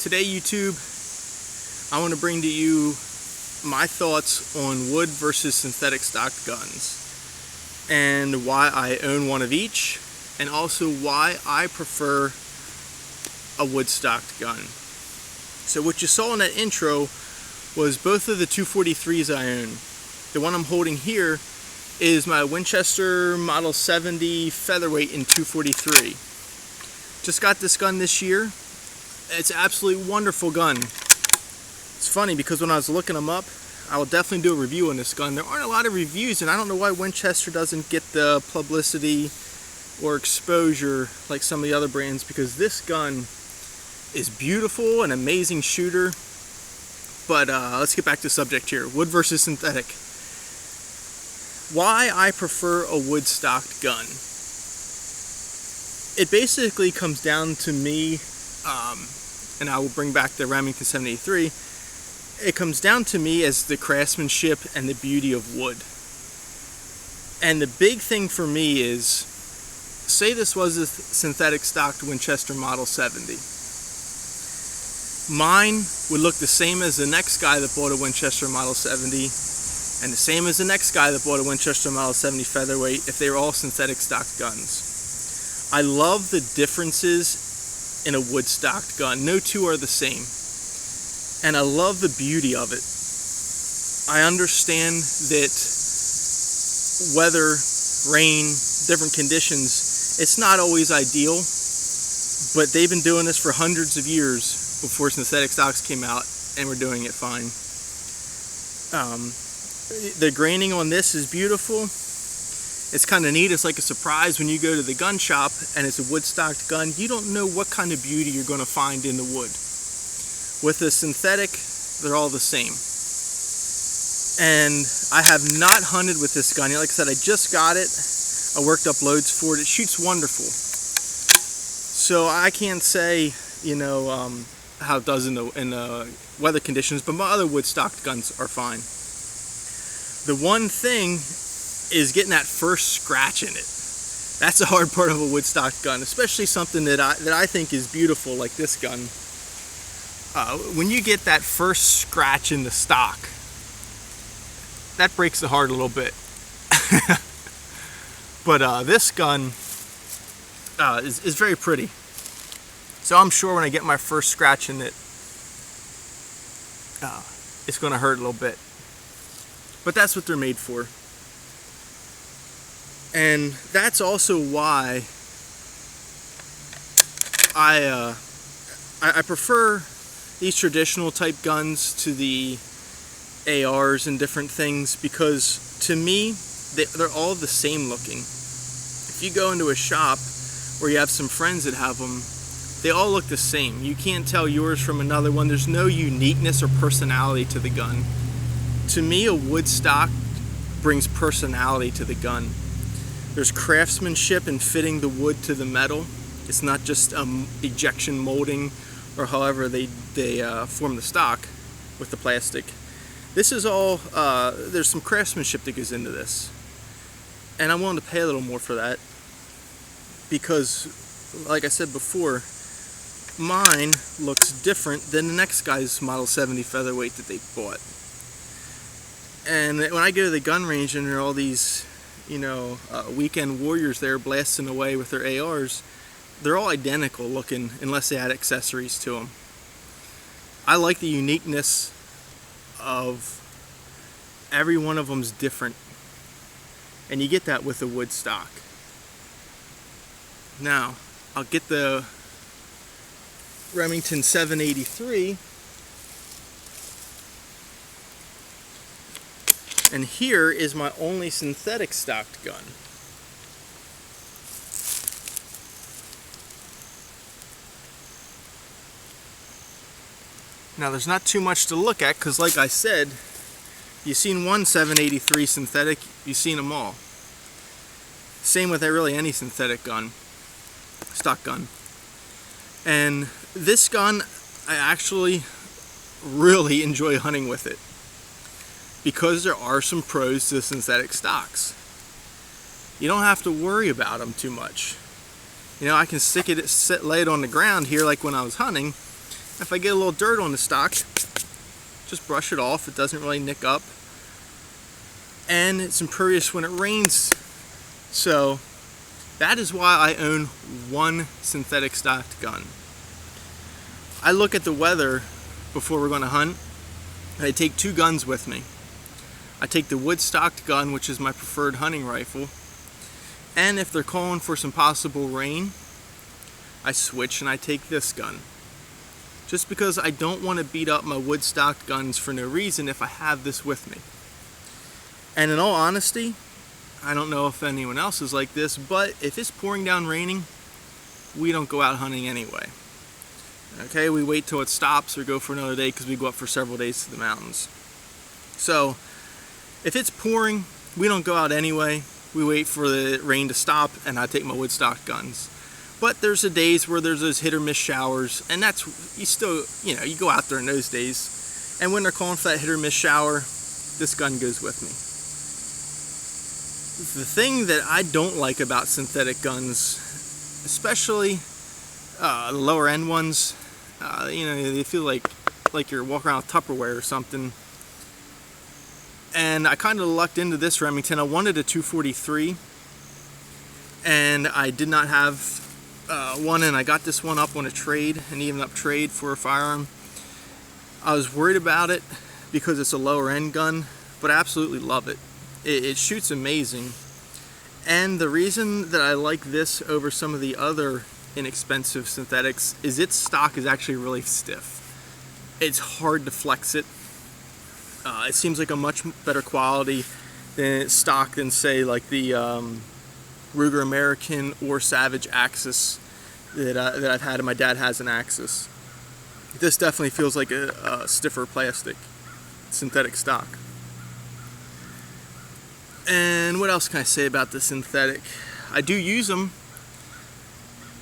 Today, YouTube, I want to bring to you my thoughts on wood versus synthetic stocked guns and why I own one of each, and also why I prefer a wood stocked gun. So what you saw in that intro was both of the 243s I own. The one I'm holding here is my Winchester Model 70 Featherweight in 243. Just got this gun this year. It's an absolutely wonderful gun. It's funny because when I was looking them up, I will definitely do a review on this gun. There aren't a lot of reviews, and I don't know why Winchester doesn't get the publicity or exposure like some of the other brands, because this gun is beautiful, an amazing shooter. But let's get back to the subject here. Wood versus synthetic. Why I prefer a wood stocked gun. It basically comes down to me, and I will bring back the Remington 783. It comes down to me as the craftsmanship and the beauty of wood. And the big thing for me is, say this was a synthetic stocked Winchester Model 70. Mine would look the same as the next guy that bought a Winchester Model 70, and the same as the next guy that bought a Winchester Model 70 Featherweight if they were all synthetic stocked guns. I love the differences in a wood stocked gun. No two are the same. And I love the beauty of it. I understand that weather, rain, different conditions, it's not always ideal, but they've been doing this for hundreds of years before synthetic stocks came out, and we're doing it fine. The graining on this is beautiful. It's kind of neat. It's like a surprise when you go to the gun shop and it's a wood stocked gun. You don't know what kind of beauty you're going to find in the wood. With the synthetic, they're all the same. And I have not hunted with this gun. Like I said, I just got it. I worked up loads for it. It shoots wonderful. So I can't say, how it does in the weather conditions, but my other wood stocked guns are fine. The one thing is getting that first scratch in it. That's a hard part of a wood stocked gun, especially something that I think is beautiful like this gun. When you get that first scratch in the stock, that breaks the heart a little bit. But this gun is very pretty. So I'm sure when I get my first scratch in it, it's going to hurt a little bit. But that's what they're made for. And that's also why I prefer these traditional type guns to the ARs and different things, because to me they're all the same looking. If you go into a shop where you have some friends that have them, they all look the same. You can't tell yours from another one. There's no uniqueness or personality to the gun. To me, a wood stock brings personality to the gun. There's craftsmanship in fitting the wood to the metal. It's not just ejection molding or however they form the stock with the plastic. This is all, there's some craftsmanship that goes into this. And I'm willing to pay a little more for that because, like I said before, mine looks different than the next guy's Model 70 Featherweight that they bought. And when I go to the gun range and there are all these weekend warriors there blasting away with their ARs, they're all identical looking unless they add accessories to them. I like the uniqueness of every one of them's different, and you get that with the wood stock. Now I'll get the Remington 783, and here is my only synthetic stocked gun. Now there's not too much to look at because, like I said, you've seen one 783 synthetic, you've seen them all. Same with really any synthetic gun, stock gun. And this gun, I actually really enjoy hunting with it because there are some pros to synthetic stocks. You don't have to worry about them too much. I can lay it on the ground here like when I was hunting, If I get a little dirt on the stock, just brush it off. It doesn't really nick up. And it's impervious when it rains. So that is why I own one synthetic stocked gun. I look at the weather before we're going to hunt. I take 2 guns with me. I take the wood stocked gun, which is my preferred hunting rifle. And if they're calling for some possible rain, I switch and I take this gun. Just because I don't want to beat up my wood stocked guns for no reason if I have this with me. And in all honesty, I don't know if anyone else is like this, but if it's pouring down raining, we don't go out hunting anyway. Okay, we wait till it stops or go for another day because we go up for several days to the mountains. So if it's pouring, we don't go out anyway. We wait for the rain to stop and I take my wood stocked guns. But there's the days where there's those hit or miss showers, and that's, you still, you go out there in those days. And when they're calling for that hit or miss shower, this gun goes with me. The thing that I don't like about synthetic guns, especially the lower end ones, they feel like you're walking around with Tupperware or something. And I kind of lucked into this Remington. I wanted a 243, and I did not have one, and I got this one up on a trade, an even up trade for a firearm. I was worried about it because it's a lower end gun, but I absolutely love it. It shoots amazing. And the reason that I like this over some of the other inexpensive synthetics is its stock is actually really stiff. It's hard to flex it. It seems like a much better quality than stock than, say, like the Ruger American or Savage Axis that I've had, and my dad has an Axis. This definitely feels like a stiffer plastic, synthetic stock. And what else can I say about the synthetic? I do use them.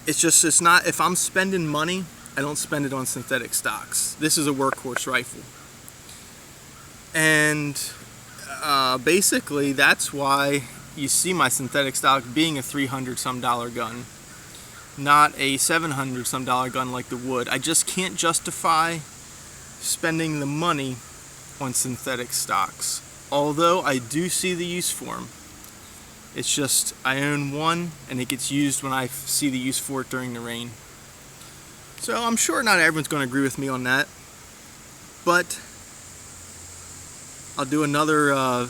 It's not, if I'm spending money, I don't spend it on synthetic stocks. This is a workhorse rifle. And basically that's why you see my synthetic stock being a $300 some gun, not a $700 some gun like the wood. I just can't justify spending the money on synthetic stocks, although I do see the use for them. It's just I own one and it gets used when I see the use for it during the rain. So I'm sure not everyone's going to agree with me on that, but I'll do another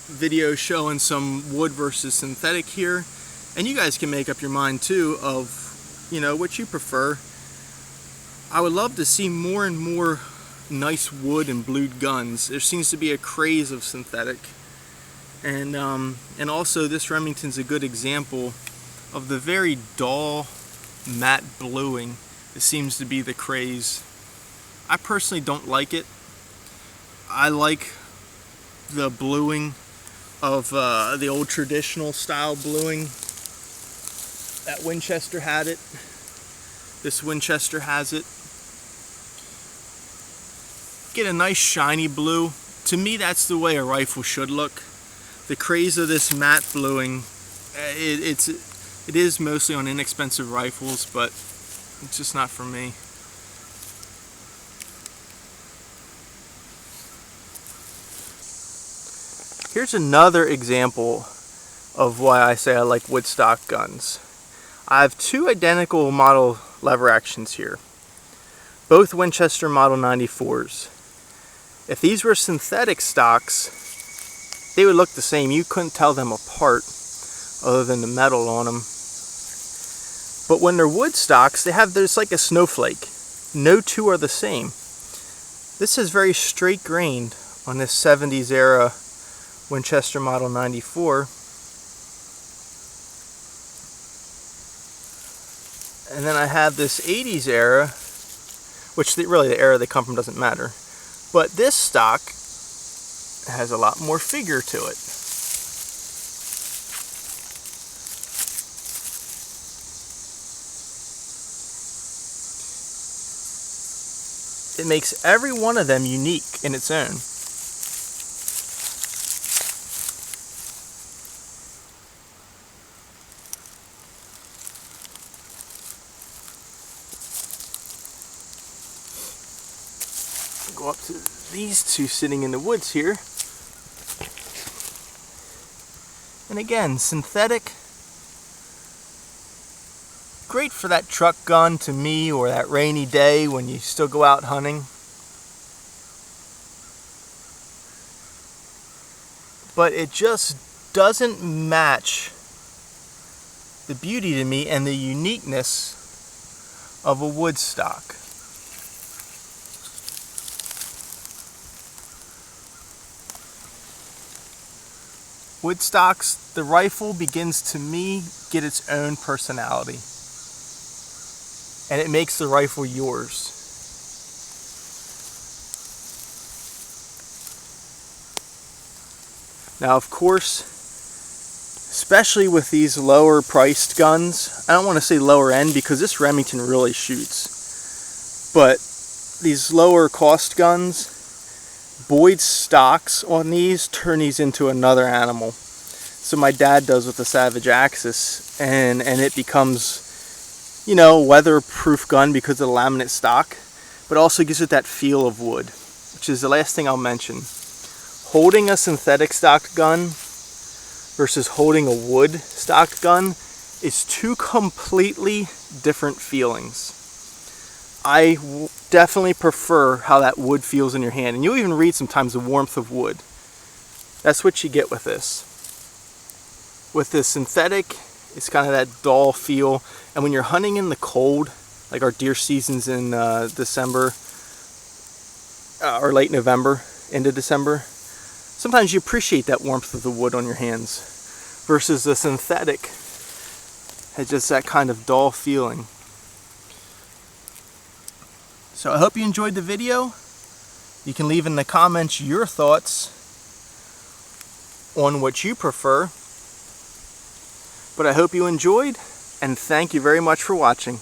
video showing some wood versus synthetic here, and you guys can make up your mind too of what you prefer. I would love to see more and more nice wood and blued guns. There seems to be a craze of synthetic, and also this Remington's a good example of the very dull matte bluing that seems to be the craze. I personally don't like it. I like the bluing of the old traditional style bluing. That Winchester had it. This Winchester has it. Get a nice shiny blue. To me, that's the way a rifle should look. The craze of this matte bluing, it is mostly on inexpensive rifles, but it's just not for me. Here's another example of why I say I like wood stock guns. I have 2 identical model lever actions here, both Winchester Model 94s. If these were synthetic stocks, they would look the same. You couldn't tell them apart other than the metal on them. But when they're wood stocks, there's like a snowflake. No 2 are the same. This is very straight grained on this 70s era Winchester Model 94. And then I have this 80s era, which really the era they come from doesn't matter. But this stock has a lot more figure to it. It makes every one of them unique in its own. Go up to these two sitting in the woods here. And again, synthetic. Great for that truck gun to me, or that rainy day when you still go out hunting. But it just doesn't match the beauty to me and the uniqueness of a wood stock. Wood stocks, the rifle begins to me get its own personality. And it makes the rifle yours. Now, of course, especially with these lower priced guns, I don't want to say lower end because this Remington really shoots, but these lower cost guns, Boyd's stocks on these turn these into another animal. So my dad does with the Savage Axis, and it becomes, you know, weatherproof gun because of the laminate stock, but also gives it that feel of wood, which is the last thing I'll mention. Holding a synthetic stocked gun versus holding a wood stocked gun is two completely different feelings. I definitely prefer how that wood feels in your hand, and you'll even read sometimes the warmth of wood. That's what you get with this. With this synthetic, it's kind of that dull feel, and when you're hunting in the cold, like our deer seasons in December or late November into December, sometimes you appreciate that warmth of the wood on your hands versus the synthetic has just that kind of dull feeling. So I hope you enjoyed the video. You can leave in the comments your thoughts on what you prefer. But I hope you enjoyed, and thank you very much for watching.